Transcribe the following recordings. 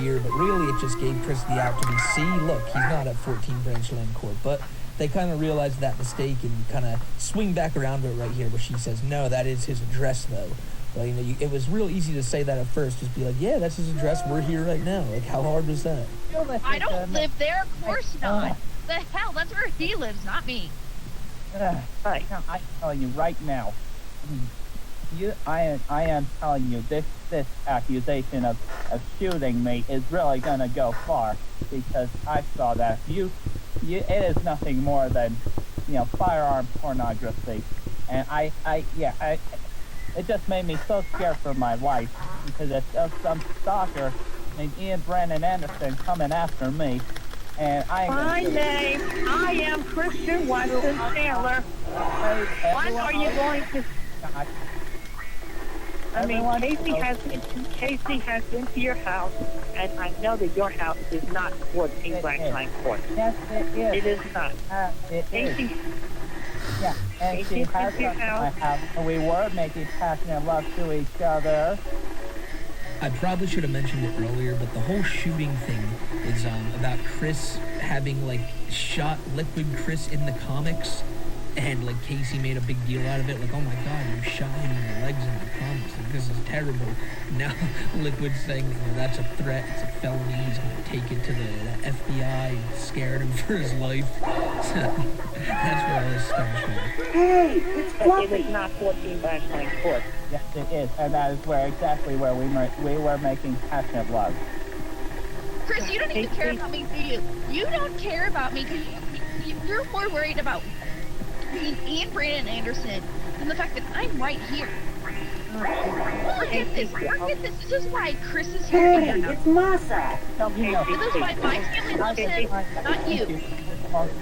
here, but really it just gave Chris the out to be, see, look, he's not at 14 Branch Lane Court. But they kind of realized that mistake and kind of swing back around to it right here where she says, no, that is his address, though. Well, you know, it was real easy to say that at first. Just be like, yeah, that's his address. We're here right now. Like, how hard was that? I don't live there. Of course not. The hell? That's where he lives, not me. I tell you right now. I am telling you, this accusation of shooting me is really gonna go far, because I saw that it is nothing more than, firearm pornography, and it just made me so scared for my life, because it's of some stalker named Ian Brandon Anderson coming after me, and I am Christian Weston Taylor. What are you going to... I mean, Casey has been to your house, and I know that your house is not 14 Branch Line Court. Yes, it is. It is not. It Casey, is. Yeah, and Casey she has to your come to my house. house, and we were making passionate love to each other. I probably should have mentioned it earlier, but the whole shooting thing is about Chris having, like, shot Liquid Chris in the comics, and, like, Casey made a big deal out of it, like, oh my god, you shot him in the legs in the comics, like, this is terrible. Now Liquid's saying, that's a threat, it's a felony, he's gonna take it to the FBI, and scared him for his life. So, that's where all this starts from. Hey, it's Fluffy. It is not 14 Branch Line Court. Yes, it is, and that is exactly where we were making passionate love. Chris, you don't even care about me, do you? You don't care about me because you're more worried about being Ian Brandon Anderson than the fact that I'm right here. Look at this. This is why Chris is here. Hey, it's Masa. This is why my family loves him, not you.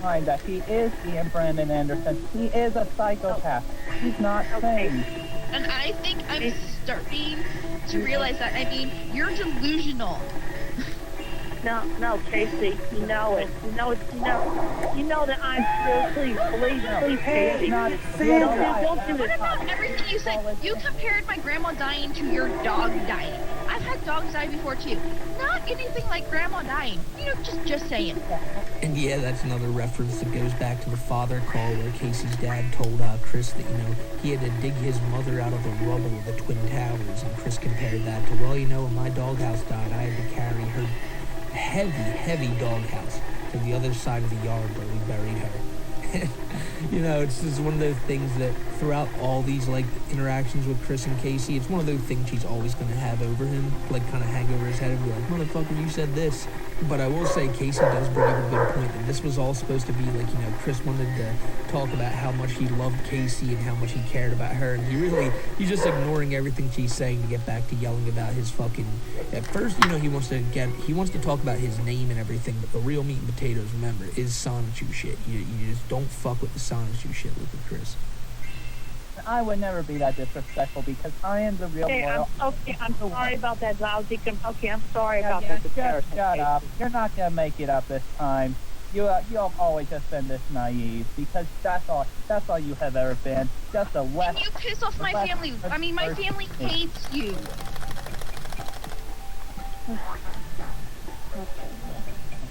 Mind that he is Ian Brandon Anderson. He is a psychopath. He's not sane. And I think I'm starting to realize that. I mean, you're delusional. No, Casey, you know it. You know that I'm still, please, Casey. Don't do What this. about everything you said? You compared my grandma dying to your dog dying. I've had dogs die before too. Not anything like grandma dying. Just saying. And yeah, that's another reference that goes back to the father call where Casey's dad told Chris that, he had to dig his mother out of the rubble of the Twin Towers, and Chris compared that to, when my doghouse died, I had to carry her heavy doghouse to the other side of the yard where we buried her. It's just one of those things that throughout all these, like, interactions with Chris and Casey, it's one of those things she's always going to have over him, like, kind of hang over his head and be like, motherfucker, you said this. But I will say Casey does bring up a good point, and this was all supposed to be, like, Chris wanted to talk about how much he loved Casey and how much he cared about her, and he's just ignoring everything she's saying to get back to yelling about his fucking, at first, he wants to talk about his name and everything, but the real meat and potatoes, remember, is Sonichu shit. You just don't fuck with the Sonichu shit with Chris. I would never be that disrespectful because I am the real loyal. I'm sorry about that lousy. I'm sorry about that. Just shut up. You're not gonna make it up this time. You've always just been this naive because that's all you have ever been. Just a less. And you piss off my family. I mean, my family hates you.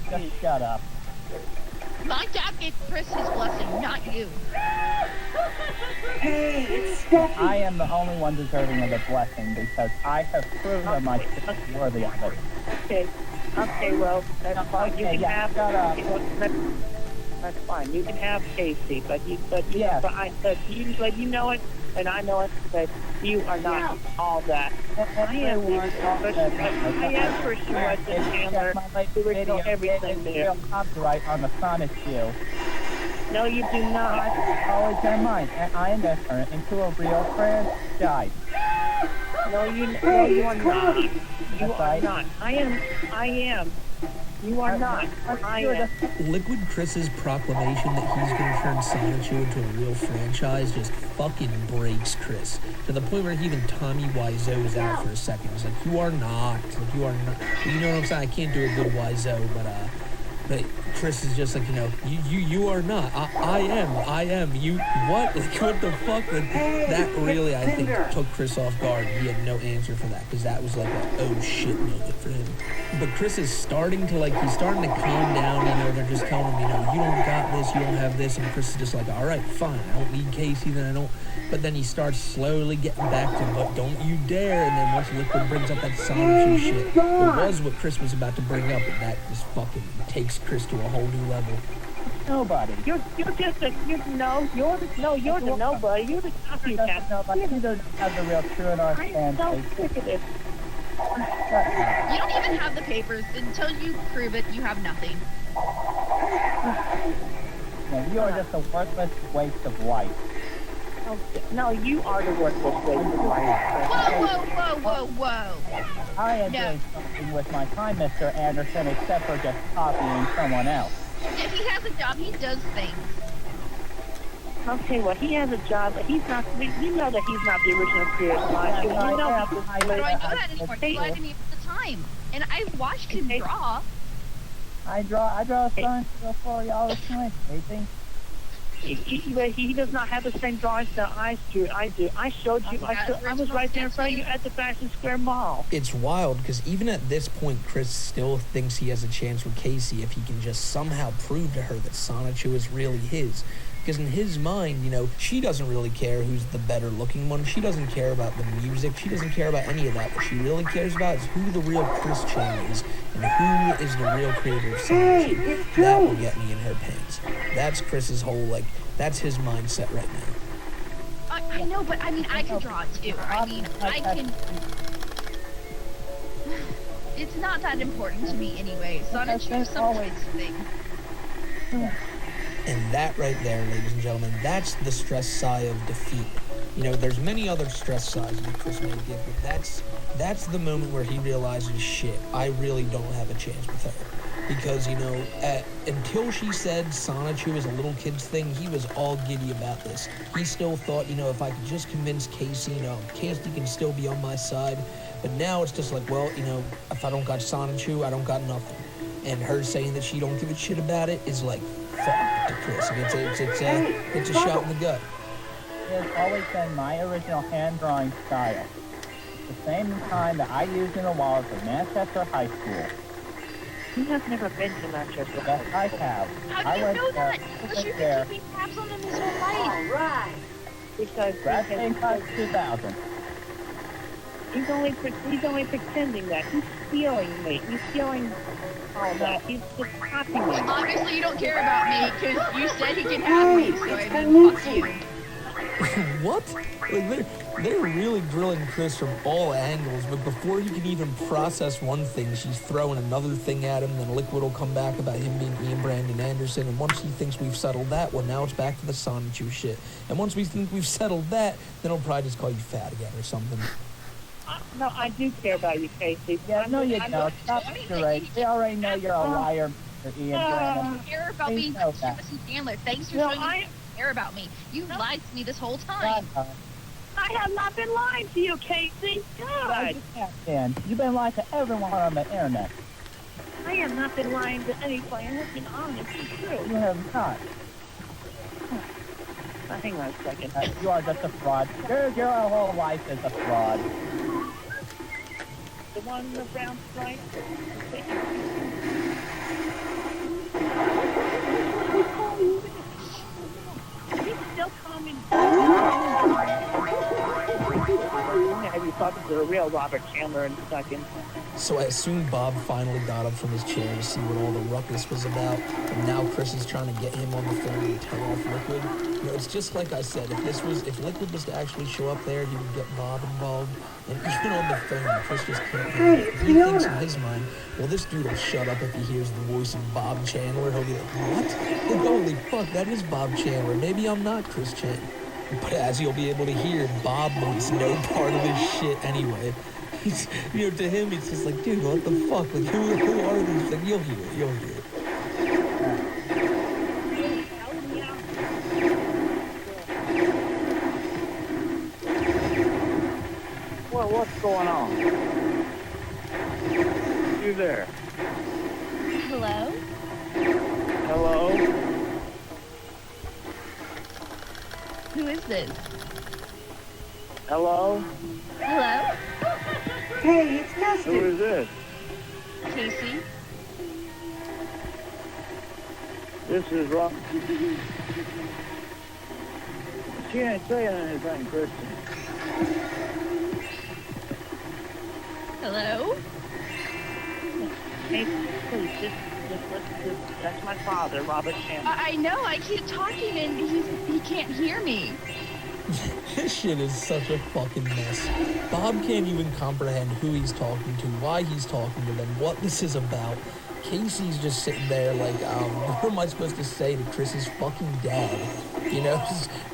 Just shut up. My dad gave Chris his blessing, not you. Hey, it's Steffi. I am the only one deserving of the blessing because I have proven myself worthy of it. Okay, well, that's fine. You can have. Shut up. That's fine. You can have Casey, but you know it, and I know it. That you are not all that. I am Christian Weston Taylor. There is no everything there. Copyright on the Sonic View. No, you do not. Always in mind, and I am turn into a real franchise. No, you are not. You are not. I am. You are not. I am. Liquid Chris's proclamation that he's going to turn Sonichu into a real franchise just fucking breaks Chris. To the point where he even Tommy Wiseau's out for a second. He's like, you are not. Like, you are not. You know what I'm saying? I can't do a good Wiseau, but But Chris is just like, you are not. I am. You, what? Like, what the fuck? Like, that really, I think, took Chris off guard. He had no answer for that, because that was like a oh shit moment for him. But Chris is starting to, he's starting to calm down, they're just telling him, you don't got this, you don't have this, and Chris is just like, all right, fine, I don't need Casey, then I don't. But then he starts slowly getting back to, but don't you dare, and then once Liquid brings up that Sonichu shit, it was what Chris was about to bring up, and that just fucking takes Chris to a whole new level. Nobody. You're just a, you're the nobody. You're the copycat. Nobody. You don't have the real true north I'm so sick of this. You don't even have the papers. Until you prove it, you have nothing. You are just a worthless waste of life. No, you are the worthless waste of life. Whoa. I am doing something with my time, Mr. Anderson, except for just copying someone else. If he has a job, he does things. I'll tell you what, he has a job, but he's not, you know that he's not the original creator of Sonichu. How do I know that anymore? He lied to me at the time. And I watched him draw. I draw a sign for y'all this time, Casey. He does not have the same drawings that I do. I showed you. I was right there in front of you at the Fashion Square Mall. It's wild, because even at this point, Chris still thinks he has a chance with Casey if he can just somehow prove to her that Sonichu is really his. Because in his mind, she doesn't really care who's the better looking one. She doesn't care about the music. She doesn't care about any of that. What she really cares about is who the real Chris Chan is and who is the real creator of Sonichu. That will get me in her pants. That's Chris's whole, that's his mindset right now. I know, but I can draw it too. I can... It's not that important to me anyway. Sonichu sometimes thing. And that right there, ladies and gentlemen, that's the stress sigh of defeat. There's many other stress sighs that Chris may give, but that's the moment where he realizes, shit, I really don't have a chance with her. Because, until she said Sonichu is a little kid's thing, he was all giddy about this. He still thought, if I could just convince Casey, Casey can still be on my side. But now it's just like, well, if I don't got Sonichu, I don't got nothing. And her saying that she don't give a shit about it is like, fuck to Chris. It's a shot in the gut. It has always been my original hand-drawing style. The same kind that I used in the walls of Manchester High School. He has never been to Manchester. Yes, I have. How do you know that? Because you've been keeping tabs on him his whole life. All right. Because that's in 2000. He's only pretending that. He's stealing me. He's stealing all that. He's just copying me. Obviously, you don't care about me because you said he can have me, so I mean, fuck you. What? They're really grilling Chris from all angles, but before he can even process one thing, she's throwing another thing at him, then Liquid will come back about him being Ian Brandon Anderson, and once he thinks we've settled that one, now it's back to the Sonichu shit. And once we think we've settled that, then he'll probably just call you fat again or something. No, I do care about you, Casey. Yeah, no, you don't. Stop charade. They already know you're a liar, Mr. Ian Brandon. I care about being Jefferson Chandler. Thanks for showing me you care about me. You lied to me this whole time. I have not been lying to you, Casey. God. You've been lying to everyone on the internet. I have not been lying to anybody. I have been honest and true. You have not. Hang on a second. You are just a fraud. Your whole life is a fraud. The one in the brown stripe? He's still coming. Have you thought to the real Robert Chandler in a second? So I assume Bob finally got up from his chair to see what all the ruckus was about, and now Chris is trying to get him on the phone to tell off Liquid. It's just like I said, if Liquid was to actually show up there, he would get Bob involved, and even on the phone, Chris just can't handle it. He thinks in his mind, well, this dude will shut up if he hears the voice of Bob Chandler. He'll be like, what? Holy fuck, that is Bob Chandler. Maybe I'm not Chris Chan. But as you'll be able to hear, Bob wants no part of his shit anyway. He's, to him, it's just like, dude, what the fuck? Like, who are these? Like, you'll hear it. Well, what's going on? You there? Hello? Hello? Who is this? Hello? Hello? Hey, it's Who Dustin. is this? Casey? This is Rob. She ain't saying anything, Kristen. Hello? Hey, please, just listen. That's my father, Robert Shannon. I know, I keep talking and he can't hear me. This shit is such a fucking mess. Bob can't even comprehend who he's talking to, why he's talking to them, what this is about. Casey's just sitting there like, what am I supposed to say to Chris's fucking dad? You know,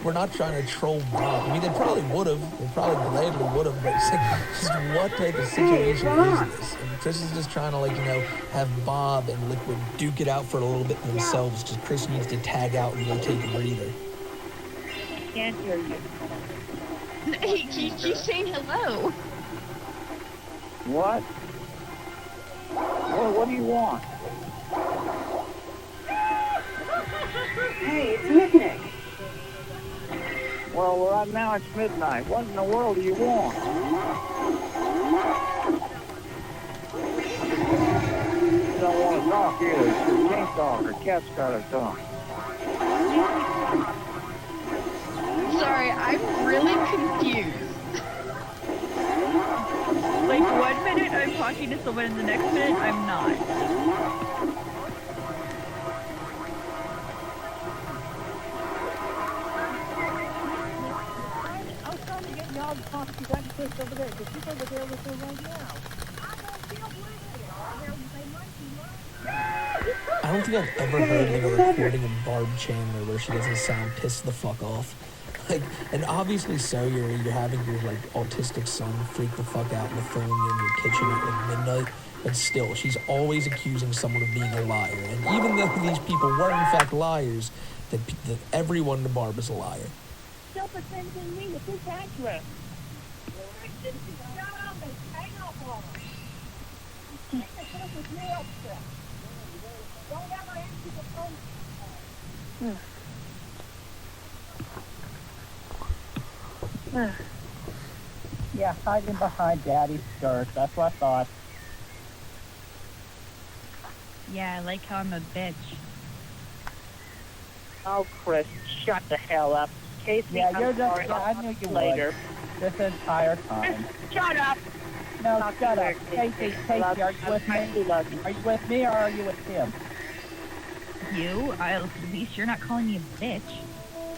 we're not trying to troll Bob. I mean, they probably would have. They probably gladly would have, but it's like, just what type of situation is this? And Chris is just trying to, like, you know, have Bob and Liquid duke it out for a little bit themselves. Just Chris needs to tag out and go take a breather. I can't hear you. He keeps saying hello. What? What do you want? Hey, it's Nick. Well, right now it's midnight. What in the world do you want? You don't want to talk either. You can't talk. Her cat's got to talk. Sorry, I'm really confused. Like, 1 minute I'm talking to someone and the next minute I'm not. I was trying to get y'all to talk to that fish over there, because she's over there with her right now. I don't think I've ever heard like a recording of Barb Chandler where she doesn't sound pissed the fuck off. Like, and obviously so, you're having your like autistic son freak the fuck out on the phone in your kitchen at like midnight, but still, she's always accusing someone of being a liar. And even though these people were in fact liars, that everyone to Barb is a liar. Still pretending me with this address. Yeah, hiding behind Daddy's skirt. That's what I thought. Yeah, I like how I'm a bitch. Oh, Chris, shut the hell up. Casey, Yeah, I'm you're just. sorry. Yeah, I'll I talk knew to you later. would. This entire time. Shut up. No, Talk to shut you up. later, Casey, I love Casey, are you. you with I me? do love you. Are you with me or are you with him? You? At least you're not calling me a bitch.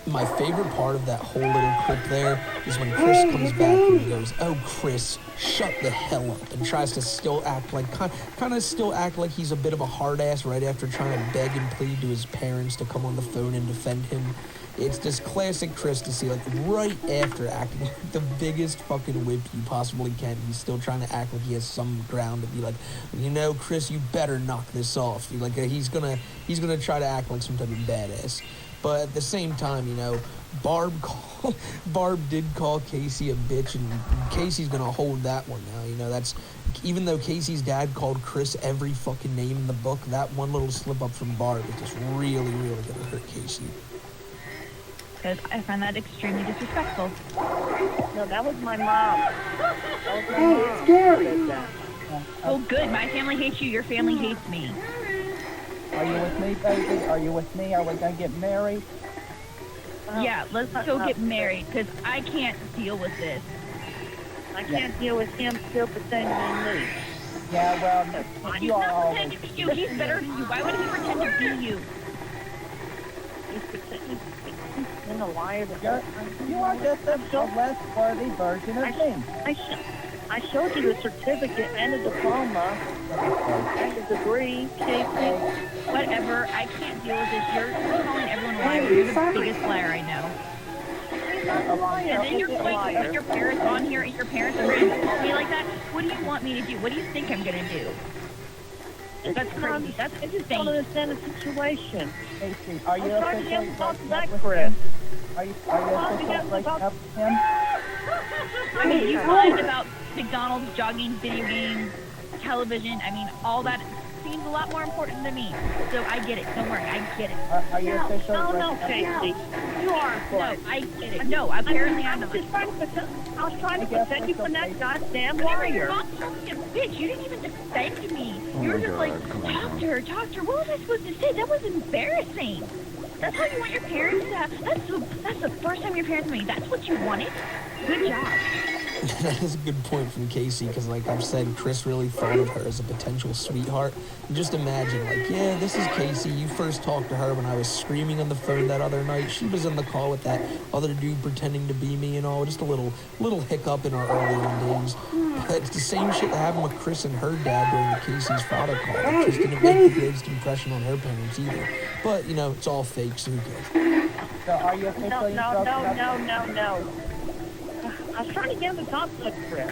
My favorite part of that whole little clip there is when Chris comes back and he goes, "Oh, Chris, shut the hell up," and tries to still act like, kind of still act like he's a bit of a hard ass right after trying to beg and plead to his parents to come on the phone and defend him. It's just classic Chris to see, like, right after acting like the biggest fucking whip you possibly can, he's still trying to act like he has some ground to be like, you know, Chris, you better knock this off. Like, he's gonna try to act like some type of badass. But at the same time, you know, Barb did call Casey a bitch, and Casey's gonna hold that one now. You know, that's, even though Casey's dad called Chris every fucking name in the book, that one little slip up from Barb is just really, really gonna hurt Casey. Because I find that extremely disrespectful. No, that was my mom. That was my Hey, mom. it's Gary. Said that. Oh, good. My family hates you. Your family hates me. Are you with me, baby? Are you with me? Are we gonna get married? Yeah, let's go get married. Because I can't deal with this. I can't deal with him still pretending to me. Yeah, well, He's you are not always. pretending to be you. He's better than you. Why would he pretend to be you? He's pretending. He's been a liar. You are just a less worthy version of me. I showed you the certificate and the diploma and the degree, Casey. Whatever. I can't deal with this. You're calling everyone a liar. You're the biggest liar I know. He's not a liar. And then you're He's a going to liar. put your parents on here, and your parents are going to call me like that. What do you want me to do? What do you think I'm going to do? That's crazy. That's I just don't insane. understand the situation. Casey, are you I'm trying to get officially him to talk to breaking that up with Chris. him? Are you officially breaking up with him? I mean, you lied about McDonald's, jogging, video games, television. I mean, all that. See, means a lot more important to me. So I get it. Don't worry, I get it. Are you officially? No, Casey. You are No, important. I get it. No, apparently I'm I not. was just trying to I was trying to I guess protect you it's from that okay. goddamn But liar. your mom called me a bitch. You didn't even defend me. You were just like, talk to her. What was I supposed to say? That was embarrassing. That's how you want your parents to. That's the first time your parents met you. That's what you wanted. Good job. That is a good point from Casey, because like I've said, Chris really thought of her as a potential sweetheart. And just imagine, like, yeah, this is Casey. You first talked to her when I was screaming on the phone that other night. She was in the call with that other dude pretending to be me and all. Just a little hiccup in our early on days. But it's the same shit that happened with Chris and her dad during the Casey's father call. It just didn't make the greatest impression on her parents either. But, you know, it's all fake, so who cares? So are you officially? No. I was trying to get him to talk to Chris.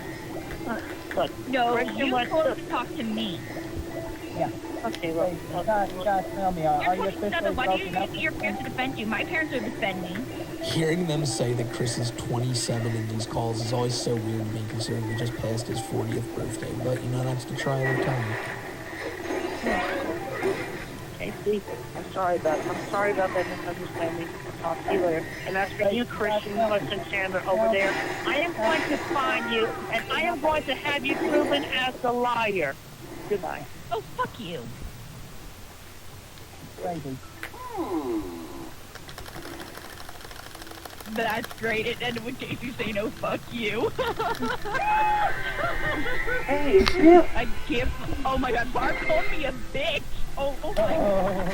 Look, No, Chris, you wants told to- him to talk to me. Yeah. Okay, Wait, look. you gotta tell me. Are you You're officially 27. Why do you broken up? need your parents to defend you? My parents would defend me. Hearing them say that Chris is 27 in these calls is always so weird to me, considering he just passed his 40th birthday. But, you know, that's the trial of time. Casey, I'm sorry about that misunderstanding. I'll talk to you later. And as for you, Christian Chandler over there, I am going to find you, and I am going to have you proven as the liar. Goodbye. Oh, fuck you. Crazy. That's great. It ended with Casey saying, "Oh, fuck you." Hey, Bill. I can't. Oh my God, Barb called me a bitch. Oh my God.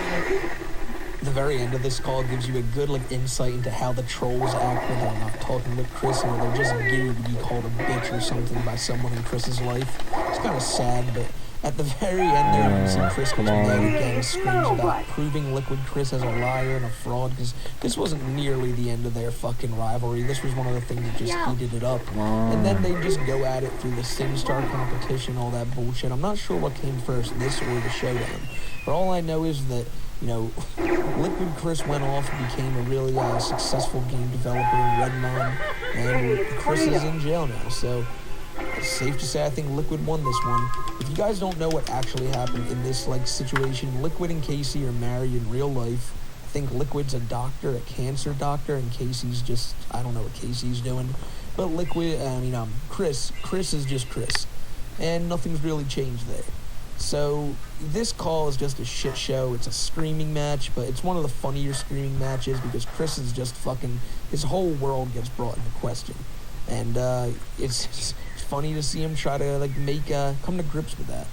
The very end of this call gives you a good like insight into how the trolls act when they're not talking with Chris and they're just giddy to be called a bitch or something by someone in Chris's life. It's kind of sad, but at the very end there, you see Chris gets mad again, screams about proving Liquid Chris as a liar and a fraud, because this wasn't nearly the end of their fucking rivalry. This was one of the things that just heated it up. And then they just go at it through the SingStar competition, all that bullshit. I'm not sure what came first, this or the showdown. But all I know is that, you know, Liquid Chris went off and became a really successful game developer in Redmond, and Chris is in jail now, so it's safe to say I think Liquid won this one. If you guys don't know what actually happened in this like situation, Liquid and Casey are married in real life. I think Liquid's a doctor, a cancer doctor, and Casey's just, I don't know what Casey's doing. But Chris is just Chris. And nothing's really changed there. So this call is just a shit show. It's a screaming match, but it's one of the funnier screaming matches because Chris is just fucking, his whole world gets brought into question. And it's funny to see him try to like come to grips with that.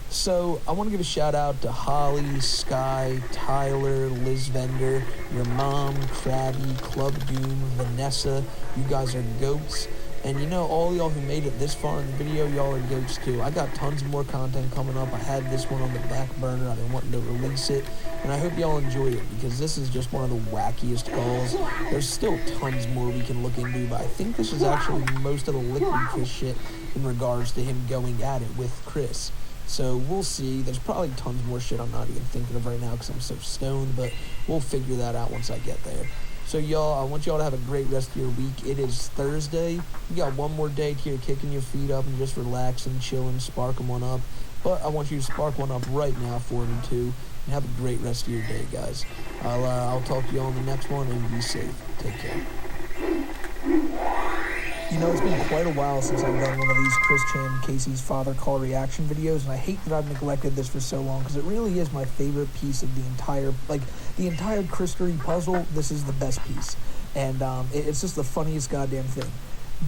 So I want to give a shout out to Holly, Sky, Tyler, Liz Vendor, your mom, Krabby, Club Doom, Vanessa. You guys are goats. And you know, all y'all who made it this far in the video, y'all are goats too. I got tons more content coming up. I had this one on the back burner. I've been wanting to release it. And I hope y'all enjoy it because this is just one of the wackiest calls. There's still tons more we can look into, but I think this is actually most of the Liquid Chris shit in regards to him going at it with Chris. So we'll see. There's probably tons more shit I'm not even thinking of right now because I'm so stoned, but we'll figure that out once I get there. So y'all, I want y'all to have a great rest of your week. It is Thursday. You got one more day here kicking your feet up and just relaxing, chilling, sparking one up. But I want you to spark one up right now for me too. And have a great rest of your day, guys. I'll talk to you all on the next one, and be safe. Take care. You know, it's been quite a while since I've done one of these Chris Chan Casey's father call reaction videos, and I hate that I've neglected this for so long because it really is my favorite piece of the entire Christery puzzle. This is the best piece, and it's just the funniest goddamn thing.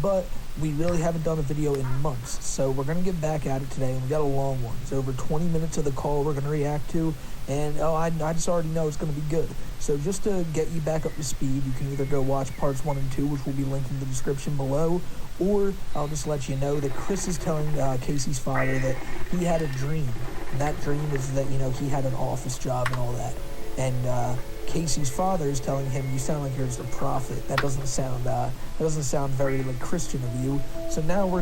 But we really haven't done a video in months, so we're going to get back at it today, and we got a long one. It's over 20 minutes of the call we're going to react to, and I just already know it's going to be good. So just to get you back up to speed, you can either go watch parts 1 and 2, which will be linked in the description below, or I'll just let you know that Chris is telling Casey's father that he had a dream, and that dream is that, you know, he had an office job and all that. And Casey's father is telling him, "You sound like you're just a prophet. That doesn't sound very like Christian of you." So now we're